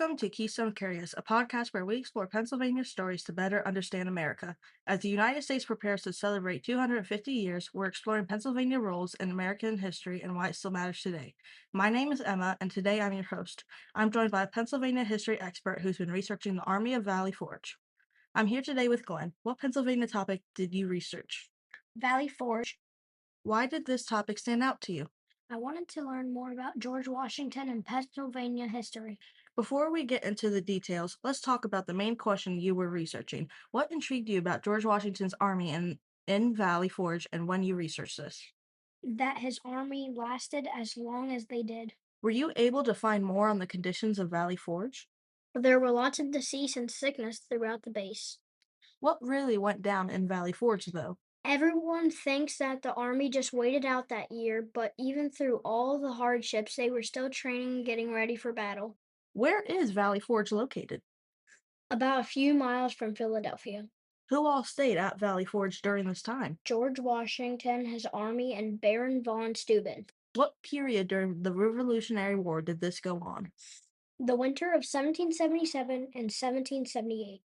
Welcome to Keystone Curious, a podcast where we explore Pennsylvania stories to better understand America. As the United States prepares to celebrate 250 years, we're exploring Pennsylvania roles in American history and why it still matters today. My name is Emma, and today I'm your host. I'm joined by a Pennsylvania history expert who's been researching the Army of Valley Forge. I'm here today with Glenn. What Pennsylvania topic did you research? Valley Forge. Why did this topic stand out to you? I wanted to learn more about George Washington and Pennsylvania history. Before we get into the details, let's talk about the main question you were researching. What intrigued you about George Washington's army in Valley Forge and when you researched this? That his army lasted as long as they did. Were you able to find more on the conditions of Valley Forge? There were lots of disease and sickness throughout the base. What really went down in Valley Forge, though? Everyone thinks that the army just waited out that year, but even through all the hardships, they were still training and getting ready for battle. Where is Valley Forge located? About a few miles from Philadelphia. Who all stayed at Valley Forge during this time? George Washington, his army, and Baron von Steuben. What period during the Revolutionary War did this go on? The winter of 1777 and 1778.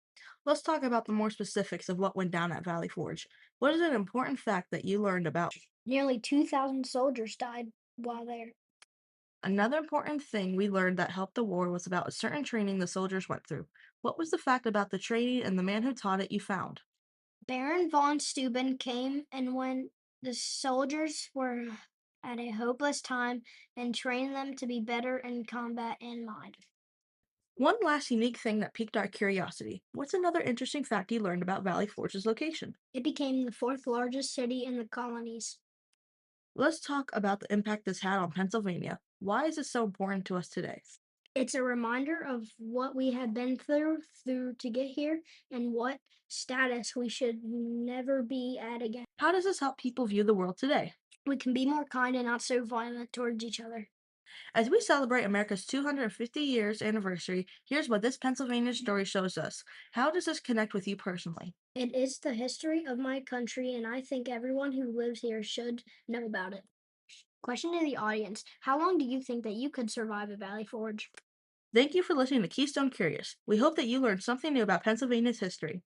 Let's talk about the more specifics of what went down at Valley Forge. What is an important fact that you learned about? Nearly 2,000 soldiers died while there. Another important thing we learned that helped the war was about a certain training the soldiers went through. What was the fact about the training and the man who taught it you found? Baron von Steuben came, and when the soldiers were at a hopeless time and trained them to be better in combat and mind. One last unique thing that piqued our curiosity. What's another interesting fact you learned about Valley Forge's location? It became the fourth largest city in the colonies. Let's talk about the impact this had on Pennsylvania. Why is this so important to us today? It's a reminder of what we have been through to get here and what status we should never be at again. How does this help people view the world today? We can be more kind and not so violent towards each other. As we celebrate America's 250 years anniversary, here's what this Pennsylvania story shows us. How does this connect with you personally? It is the history of my country, and I think everyone who lives here should know about it. Question to the audience: how long do you think that you could survive at Valley Forge? Thank you for listening to Keystone Curious. We hope that you learned something new about Pennsylvania's history.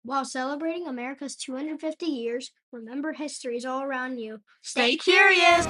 While celebrating America's 250 years, remember history is all around you. Stay curious!